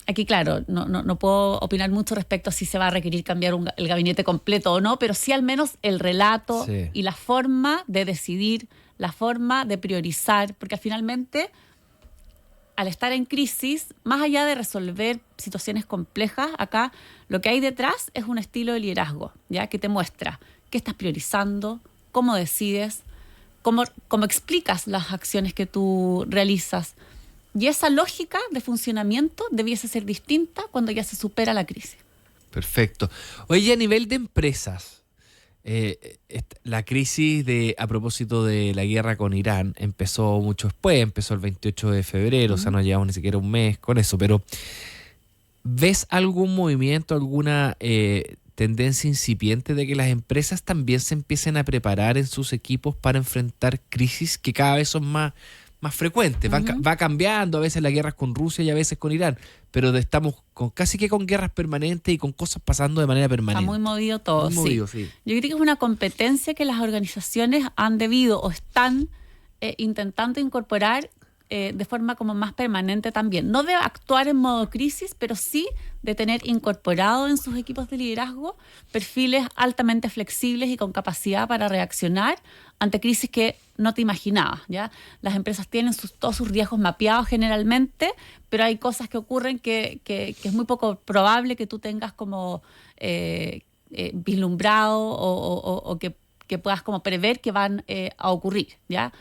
aquí, claro, no puedo opinar mucho respecto a si se va a requerir cambiar el gabinete completo o no, pero sí al menos el relato y la forma de decidir, la forma de priorizar, porque finalmente, al estar en crisis, más allá de resolver situaciones complejas, acá lo que hay detrás es un estilo de liderazgo, ¿ya? Que te muestra qué estás priorizando, cómo decides, cómo explicas las acciones que tú realizas. Y esa lógica de funcionamiento debiese ser distinta cuando ya se supera la crisis. Perfecto. Oye, a nivel de empresas, la crisis a propósito de la guerra con Irán empezó mucho después, empezó el 28 de febrero, o sea, no llevamos ni siquiera un mes con eso, pero ¿ves algún movimiento, alguna tendencia incipiente de que las empresas también se empiecen a preparar en sus equipos para enfrentar crisis que cada vez son más frecuentes? Va cambiando, a veces las guerras con Rusia y a veces con Irán, pero estamos casi que con guerras permanentes y con cosas pasando de manera permanente. Está muy movido todo, muy movido, sí. Yo creo que es una competencia que las organizaciones han debido o están intentando incorporar de forma como más permanente también. No de actuar en modo crisis, pero sí de tener incorporado en sus equipos de liderazgo perfiles altamente flexibles y con capacidad para reaccionar ante crisis que no te imaginabas, ¿ya? Las empresas tienen todos sus riesgos mapeados generalmente, pero hay cosas que ocurren que es muy poco probable que tú tengas como vislumbrado o que puedas como prever que van a ocurrir, ¿ya?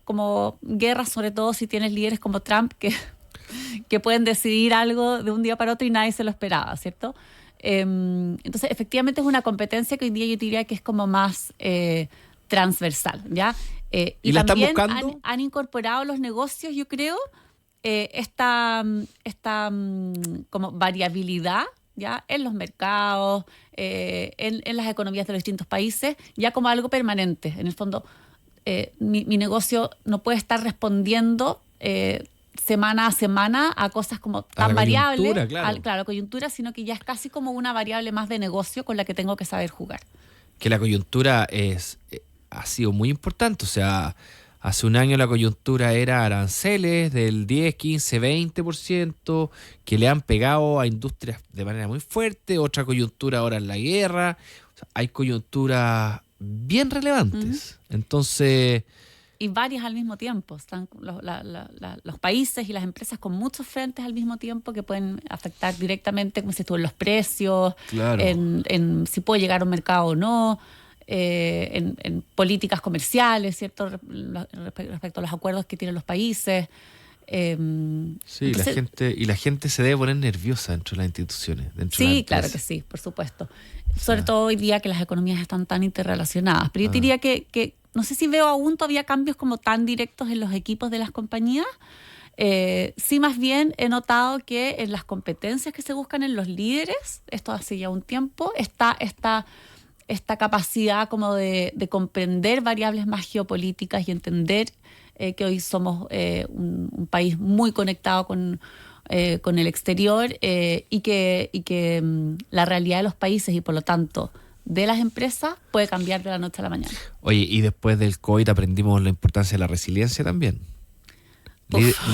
como guerras, sobre todo si tienes líderes como Trump que pueden decidir algo de un día para otro y nadie se lo esperaba, ¿cierto? Entonces, efectivamente es una competencia que hoy día yo diría que es como más transversal, ¿ya? ¿Y la están también buscando? han incorporado los negocios, yo creo, esta como variabilidad, ¿ya? En los mercados, en las economías de los distintos países, ya como algo permanente. En el fondo, mi negocio no puede estar respondiendo semana a semana a cosas como tan variables, claro, coyuntura, sino que ya es casi como una variable más de negocio con la que tengo que saber jugar. Que la coyuntura ha sido muy importante, o sea, hace un año la coyuntura era aranceles del 10, 15, 20%, que le han pegado a industrias de manera muy fuerte, otra coyuntura ahora en la guerra, o sea, hay coyunturas bien relevantes, entonces... Y varias al mismo tiempo. Están los países y las empresas con muchos frentes al mismo tiempo que pueden afectar directamente, como si tú, en los precios, claro, en si puede llegar a un mercado o no, en políticas comerciales, ¿cierto? Respecto a los acuerdos que tienen los países. Sí, entonces, la gente se debe poner nerviosa dentro de las instituciones. Sí, claro que sí, por supuesto. Sobre todo hoy día que las economías están tan interrelacionadas. Pero yo diría que no sé si veo aún todavía cambios como tan directos en los equipos de las compañías. Sí, más bien he notado que en las competencias que se buscan en los líderes, esto hace ya un tiempo, está esta capacidad como de comprender variables más geopolíticas y entender que hoy somos un país muy conectado con el exterior y que la realidad de los países y por lo tanto de las empresas puede cambiar de la noche a la mañana. Oye, y después del COVID aprendimos la importancia de la resiliencia también.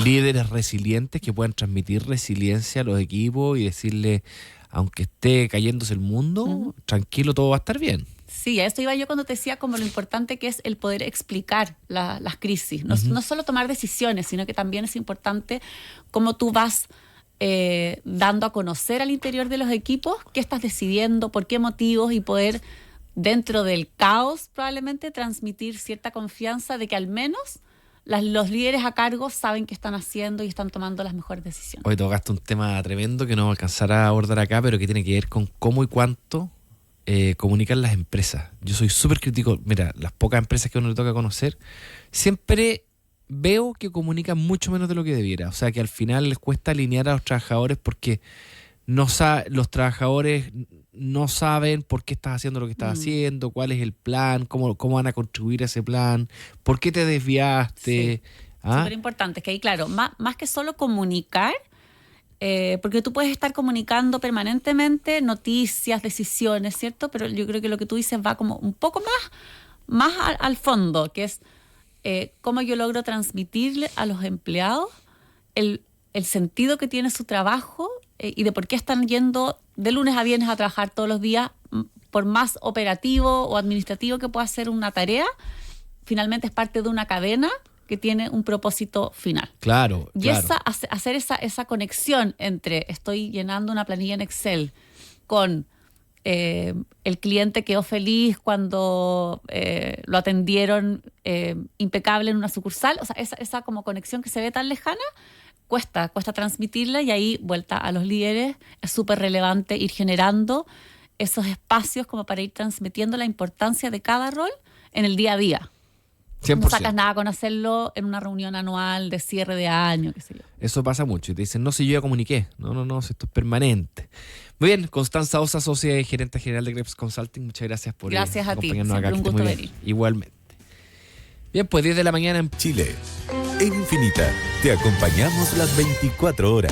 Líderes resilientes que puedan transmitir resiliencia a los equipos y decirle, aunque esté cayéndose el mundo, tranquilo, todo va a estar bien. Sí, a esto iba yo cuando te decía como lo importante que es el poder explicar las crisis. No solo tomar decisiones, sino que también es importante cómo tú vas dando a conocer al interior de los equipos qué estás decidiendo, por qué motivos y poder, dentro del caos probablemente, transmitir cierta confianza de que al menos los líderes a cargo saben qué están haciendo y están tomando las mejores decisiones. Hoy tocaste un tema tremendo que no alcanzará a abordar acá, pero que tiene que ver con cómo y cuánto comunican las empresas. Yo soy súper crítico. Mira, las pocas empresas que a uno le toca conocer, siempre veo que comunican mucho menos de lo que debiera. O sea, que al final les cuesta alinear a los trabajadores porque los trabajadores no saben por qué estás haciendo lo que estás haciendo, cuál es el plan, cómo van a contribuir a ese plan, por qué te desviaste. Sí. Súper importante, es que ahí, claro, más que solo comunicar, porque tú puedes estar comunicando permanentemente noticias, decisiones, ¿cierto? Pero yo creo que lo que tú dices va como un poco más al fondo, que es cómo yo logro transmitirle a los empleados el sentido que tiene su trabajo y de por qué están yendo de lunes a viernes a trabajar todos los días, por más operativo o administrativo que pueda ser una tarea, finalmente es parte de una cadena que tiene un propósito final. Claro. Y hacer esa conexión entre estoy llenando una planilla en Excel con el cliente quedó feliz cuando lo atendieron impecable en una sucursal, o sea, esa como conexión que se ve tan lejana, cuesta transmitirla, y ahí, vuelta a los líderes, es súper relevante ir generando esos espacios como para ir transmitiendo la importancia de cada rol en el día a día. 100%. No sacas nada con hacerlo en una reunión anual de cierre de año, qué sé yo. Eso pasa mucho. Y te dicen, no, si yo ya comuniqué. No, si esto es permanente. Muy bien, Constanza Osa, socia y gerente general de Krebs Consulting. Muchas gracias por acompañarnos acá. Un gusto venir. Igualmente. Bien, pues 10 de la mañana en Chile. En Infinita, te acompañamos las 24 horas.